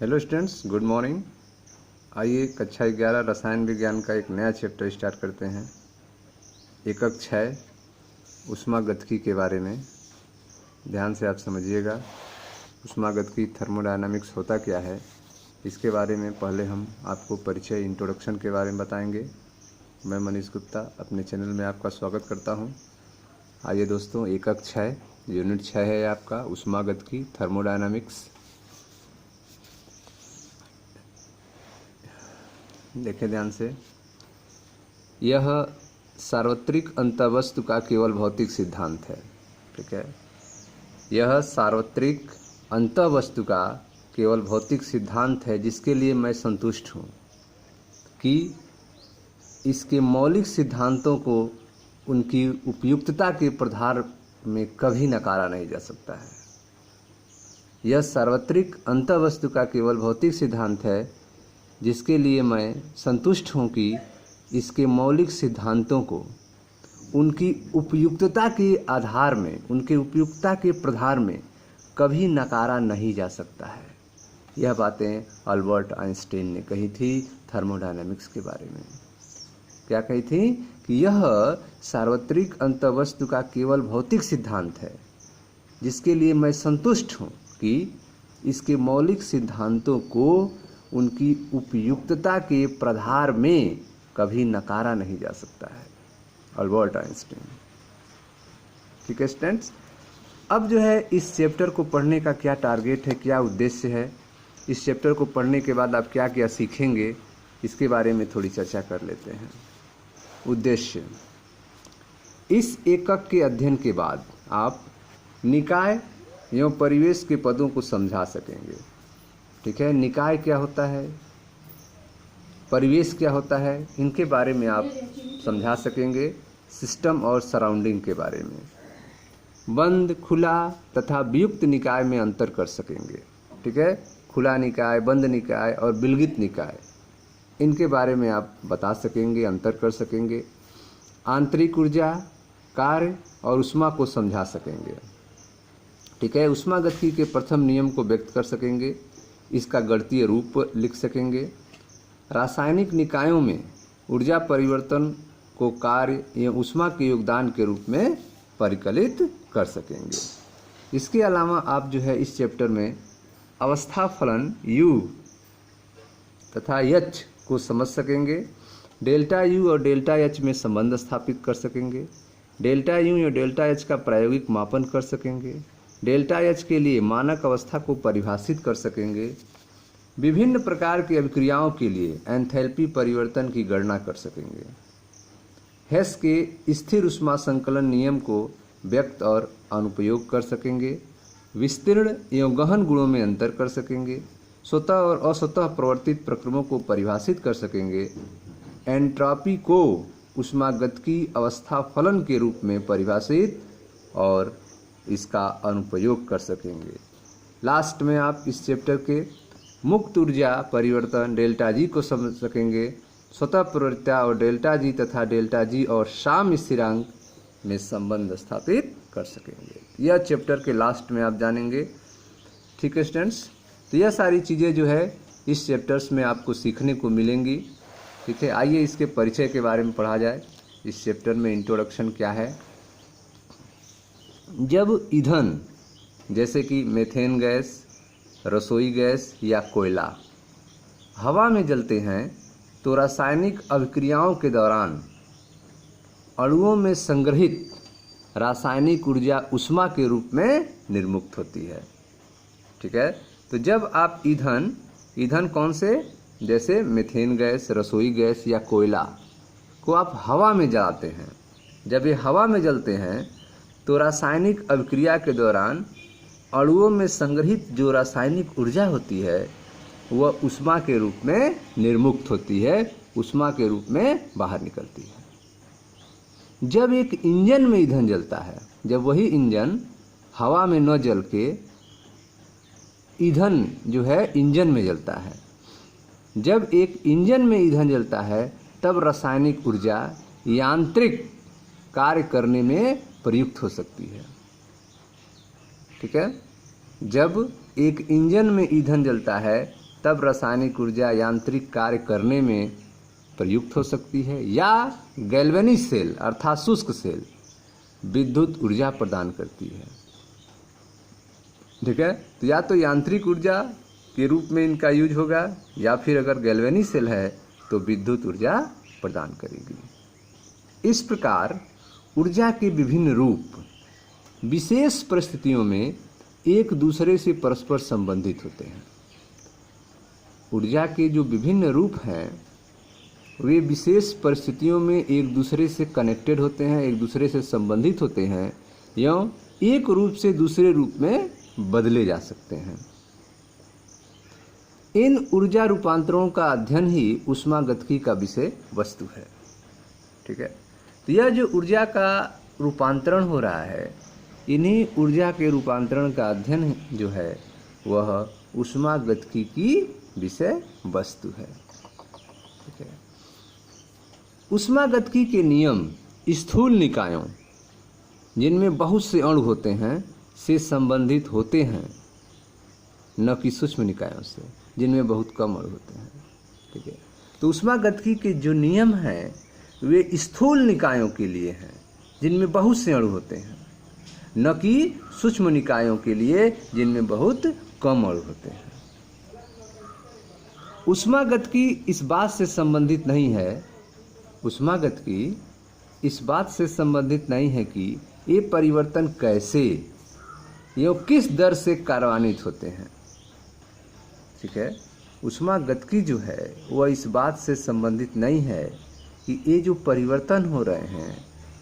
Hello students, good morning. आइए कक्षा 11 रसायन विज्ञान का एक नया चैप्टर स्टार्ट करते हैं। एकक 6 ऊष्मागतिकी के बारे में ध्यान से आप समझिएगा। ऊष्मागतिकी थर्मोडायनामिक्स होता क्या है, इसके बारे में पहले हम आपको परिचय इंट्रोडक्शन के बारे में बताएंगे। मैं मनीष गुप्ता अपने चैनल में आपका स्वागत करता हूं। आइए दोस्तों, एकक 6 यूनिट 6 है आपका ऊष्मागतिकी थर्मोडायनामिक्स। देखें ध्यान से। यह सार्वत्रिक अंतःवस्तु का केवल भौतिक सिद्धांत है। ठीक है, यह सार्वत्रिक अंतःवस्तु का केवल भौतिक सिद्धांत है जिसके लिए मैं संतुष्ट हूँ कि इसके मौलिक सिद्धांतों को उनकी उपयुक्तता के आधार में कभी नकारा नहीं जा सकता है। यह सार्वत्रिक अंतःवस्तु का केवल भौतिक सिद्धांत है जिसके लिए मैं संतुष्ट हूँ कि इसके मौलिक सिद्धांतों को उनकी उपयुक्तता के आधार में, उनके उपयुक्तता के प्रधार में कभी नकारा नहीं जा सकता है। यह बातें अल्बर्ट आइंस्टीन ने कही थी थर्मोडायनामिक्स के बारे में। क्या कही थी कि यह सार्वत्रिक अंतःवस्तु का केवल भौतिक सिद्धांत है जिसके लिए मैं संतुष्ट हूँ कि इसके मौलिक सिद्धांतों को उनकी उपयुक्तता के प्रधार में कभी नकारा नहीं जा सकता है। Albert Einstein. ठीक है स्टूडेंट्स, अब जो है इस चैप्टर को पढ़ने का क्या टारगेट है, क्या उद्देश्य है, इस चैप्टर को पढ़ने के बाद आप क्या क्या सीखेंगे, इसके बारे में थोड़ी चर्चा कर लेते हैं। उद्देश्य: इस एकक के अध्ययन के बाद आप निकाय एवं परिवेश के पदों को समझा सकेंगे। ठीक है, निकाय क्या होता है, परिवेश क्या होता है, इनके बारे में आप समझा सकेंगे। सिस्टम और सराउंडिंग के बारे में बंद, खुला तथा वियुक्त निकाय में अंतर कर सकेंगे। ठीक है, खुला निकाय, बंद निकाय और विलगित निकाय, इनके बारे में आप बता सकेंगे, अंतर कर सकेंगे। आंतरिक ऊर्जा, कार्य और ऊष्मा को समझा सकेंगे। ठीक है, ऊष्मागतिकी के प्रथम नियम को व्यक्त कर सकेंगे, इसका गणितीय रूप लिख सकेंगे। रासायनिक निकायों में ऊर्जा परिवर्तन को कार्य या ऊष्मा के योगदान के रूप में परिकलित कर सकेंगे। इसके अलावा आप जो है इस चैप्टर में अवस्था फलन U तथा H को समझ सकेंगे। डेल्टा U और डेल्टा H में संबंध स्थापित कर सकेंगे। डेल्टा U या डेल्टा H का प्रायोगिक मापन कर सकेंगे। डेल्टा H के लिए मानक अवस्था को परिभाषित कर सकेंगे। विभिन्न प्रकार की अभिक्रियाओं के लिए एंथैल्पी परिवर्तन की गणना कर सकेंगे। हेस के स्थिर ऊष्मा संकलन नियम को व्यक्त और अनुप्रयोग कर सकेंगे। विस्तीर्ण एवं गहन गुणों में अंतर कर सकेंगे। स्वतः और अस्वतः प्रवर्तित प्रक्रमों को परिभाषित कर सकेंगे। एंट्रॉपी को ऊष्मागतिकी अवस्था फलन के रूप में परिभाषित और इसका अनुप्रयोग कर सकेंगे। लास्ट में आप इस चैप्टर के मुक्त ऊर्जा परिवर्तन डेल्टा जी को समझ सकेंगे। स्वतः प्रवृत्ता और डेल्टा जी तथा डेल्टा जी और शाम स्थिरांक में संबंध स्थापित कर सकेंगे। यह चैप्टर के लास्ट में आप जानेंगे। ठीक है स्टूडेंट्स, तो यह सारी चीज़ें जो है इस चैप्टर्स में आपको सीखने को मिलेंगी। ठीक है, आइए इसके परिचय के बारे में पढ़ा जाए। इस चैप्टर में इंट्रोडक्शन क्या है। जब ईंधन जैसे कि मीथेन गैस, रसोई गैस या कोयला हवा में जलते हैं तो रासायनिक अभिक्रियाओं के दौरान अणुओं में संग्रहित रासायनिक ऊर्जा ऊष्मा के रूप में निर्मुक्त होती है। ठीक है, तो जब आप ईंधन कौन से, जैसे मीथेन गैस, रसोई गैस या कोयला को आप हवा में जलाते हैं, जब ये हवा में जलते हैं तो रासायनिक अभिक्रिया के दौरान अणुओं में संग्रहित जो रासायनिक ऊर्जा होती है वह ऊष्मा के रूप में निर्मुक्त होती है, ऊष्मा के रूप में बाहर निकलती है। जब एक इंजन में ईंधन जलता है, जब वही इंजन हवा में न जल के ईंधन जो है इंजन में जलता है, जब एक इंजन में ईंधन जलता है तब रासायनिक ऊर्जा यांत्रिक कार्य करने में प्रयुक्त हो सकती है। ठीक है, जब एक इंजन में ईंधन जलता है तब रासायनिक ऊर्जा यांत्रिक कार्य करने में प्रयुक्त हो सकती है, या गैल्वेनिक सेल अर्थात शुष्क सेल विद्युत ऊर्जा प्रदान करती है। ठीक है, तो या तो यांत्रिक ऊर्जा के रूप में इनका यूज होगा, या फिर अगर गैल्वेनिक सेल है तो विद्युत ऊर्जा प्रदान करेगी। इस प्रकार ऊर्जा के विभिन्न रूप विशेष परिस्थितियों में एक दूसरे से परस्पर संबंधित होते हैं। ऊर्जा के जो विभिन्न रूप हैं वे विशेष परिस्थितियों में एक दूसरे से कनेक्टेड होते हैं, एक दूसरे से संबंधित होते हैं, एवं एक रूप से दूसरे रूप में बदले जा सकते हैं। इन ऊर्जा रूपांतरों का अध्ययन ही ऊष्मागतिकी का विषय वस्तु है। ठीक है, तो यह जो ऊर्जा का रूपांतरण हो रहा है, इन्हीं ऊर्जा के रूपांतरण का अध्ययन जो है वह ऊष्मागतिकी की विषय वस्तु है। ठीक है, ऊष्मागतिकी के नियम स्थूल निकायों जिनमें बहुत से अणु होते हैं से संबंधित होते हैं, न कि सूक्ष्म निकायों से जिनमें बहुत कम अणु होते हैं। ठीक है, तो ऊष्मागतिकी के जो नियम हैं वे स्थूल निकायों के लिए हैं जिनमें बहुत से अणु होते हैं, न कि सूक्ष्म निकायों के लिए जिनमें बहुत कम अणु होते हैं। ऊष्मागतिकी इस बात से संबंधित नहीं है, ऊष्मागतिकी इस बात से संबंधित नहीं है कि ये परिवर्तन कैसे या किस दर से कार्यान्वित होते हैं। ठीक है, ऊष्मागतिकी जो है वह इस बात से संबंधित नहीं है कि ये जो परिवर्तन हो रहे हैं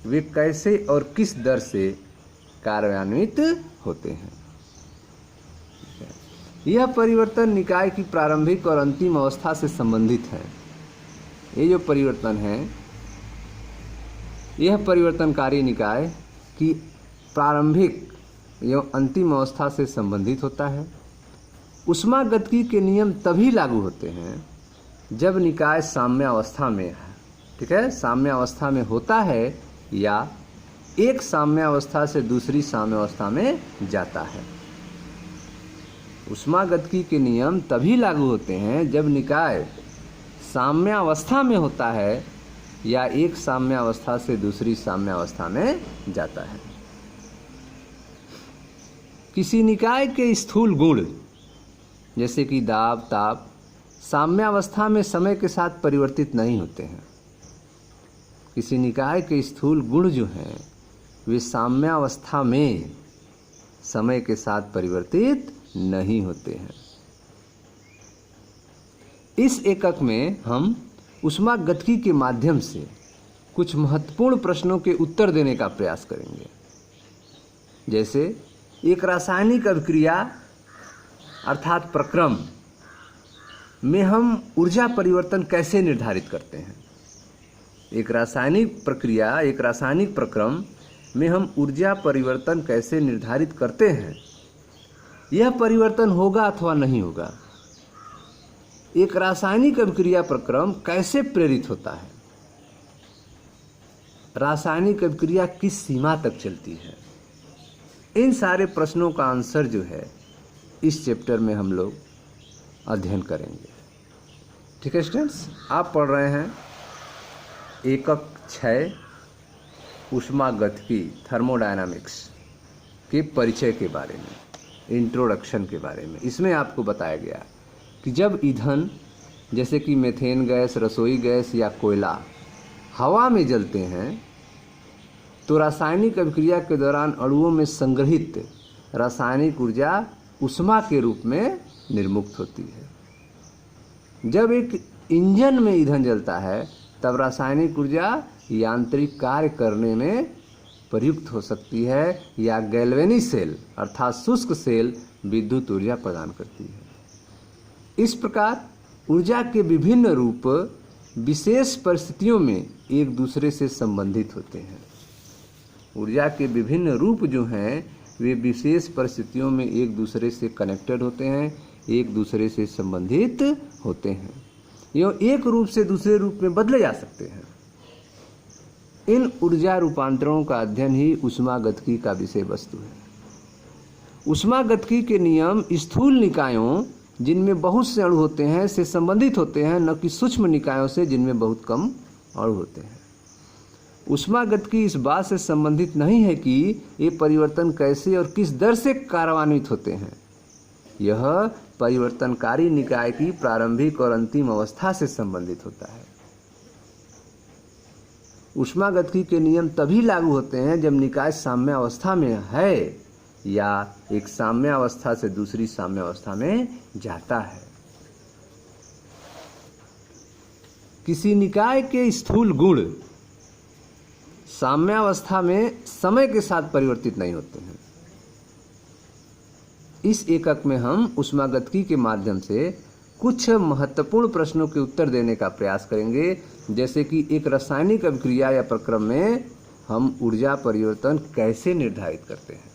वे कैसे और किस दर से कार्यान्वित होते हैं। यह परिवर्तन निकाय की प्रारंभिक और अंतिम अवस्था से संबंधित है। ये जो परिवर्तन है यह परिवर्तनकारी निकाय की प्रारंभिक एवं अंतिम अवस्था से संबंधित होता है। ऊष्मागतिकी के नियम तभी लागू होते हैं जब निकाय साम्यावस्था में है। ठीक है, साम्यावस्था में होता है या एक साम्यावस्था से दूसरी साम्यावस्था में जाता है। ऊष्मागतिकी के नियम तभी लागू होते हैं जब निकाय साम्यावस्था में होता है या एक साम्यावस्था से दूसरी साम्यावस्था में जाता है। किसी निकाय के स्थूल गुण जैसे कि दाब, ताप साम्यावस्था में समय के साथ परिवर्तित नहीं होते हैं। किसी निकाय के स्थूल गुण जो हैं वे साम्यावस्था में समय के साथ परिवर्तित नहीं होते हैं। इस एकक में हम ऊष्मागतिकी के माध्यम से कुछ महत्वपूर्ण प्रश्नों के उत्तर देने का प्रयास करेंगे। जैसे एक रासायनिक अभिक्रिया अर्थात प्रक्रम में हम ऊर्जा परिवर्तन कैसे निर्धारित करते हैं। एक रासायनिक प्रक्रिया, एक रासायनिक प्रक्रम में हम ऊर्जा परिवर्तन कैसे निर्धारित करते हैं, यह परिवर्तन होगा अथवा नहीं होगा। एक रासायनिक अभिक्रिया प्रक्रम कैसे प्रेरित होता है, रासायनिक अभिक्रिया किस सीमा तक चलती है, इन सारे प्रश्नों का आंसर जो है इस चैप्टर में हम लोग अध्ययन करेंगे। ठीक है स्टूडेंट्स, आप पढ़ रहे हैं एकक 6 ऊष्मागतिकी थर्मोडायनामिक्स के परिचय के बारे में, इंट्रोडक्शन के बारे में। इसमें आपको बताया गया कि जब ईंधन जैसे कि मीथेन गैस, रसोई गैस या कोयला हवा में जलते हैं तो रासायनिक अभिक्रिया के दौरान अणुओं में संग्रहित रासायनिक ऊर्जा ऊष्मा के रूप में निर्मुक्त होती है। जब एक इंजन में ईंधन जलता है तब रासायनिक ऊर्जा यांत्रिक कार्य करने में प्रयुक्त हो सकती है या गैल्वेनिक सेल अर्थात शुष्क सेल विद्युत ऊर्जा प्रदान करती है। इस प्रकार ऊर्जा के विभिन्न रूप विशेष परिस्थितियों में एक दूसरे से संबंधित होते हैं। ऊर्जा के विभिन्न रूप जो हैं वे विशेष परिस्थितियों में एक दूसरे से कनेक्टेड होते हैं, एक दूसरे से संबंधित होते हैं, एवं एक रूप से दूसरे रूप में बदले जा सकते हैं। इन ऊर्जा रूपांतरों का अध्ययन ही ऊष्मागतिकी का विषय वस्तु है। ऊष्मागतिकी के नियम स्थूल निकायों जिनमें बहुत से अणु होते हैं से संबंधित होते हैं, न कि सूक्ष्म निकायों से जिनमें बहुत कम अणु होते हैं। ऊष्मागतिकी इस बात से संबंधित नहीं है कि ये परिवर्तन कैसे और किस दर से कार्यान्वित होते हैं। यह परिवर्तनकारी निकाय की प्रारंभिक और अंतिम अवस्था से संबंधित होता है। ऊष्मागतिकी के नियम तभी लागू होते हैं जब निकाय साम्यावस्था में है या एक साम्यावस्था से दूसरी साम्यावस्था में जाता है। किसी निकाय के स्थूल गुण साम्यावस्था में समय के साथ परिवर्तित नहीं होते हैं। इस एकक में हम ऊष्मागतिकी के माध्यम से कुछ महत्वपूर्ण प्रश्नों के उत्तर देने का प्रयास करेंगे, जैसे कि एक रासायनिक अभिक्रिया या प्रक्रम में हम ऊर्जा परिवर्तन कैसे निर्धारित करते हैं,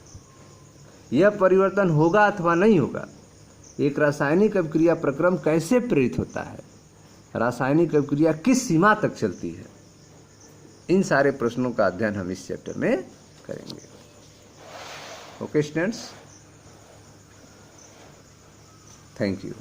यह परिवर्तन होगा अथवा नहीं होगा, एक रासायनिक अभिक्रिया प्रक्रम कैसे प्रेरित होता है, रासायनिक अभिक्रिया किस सीमा तक चलती है। इन सारे प्रश्नों का अध्ययन हम इस चैप्टर में करेंगे। Okay students, thank you.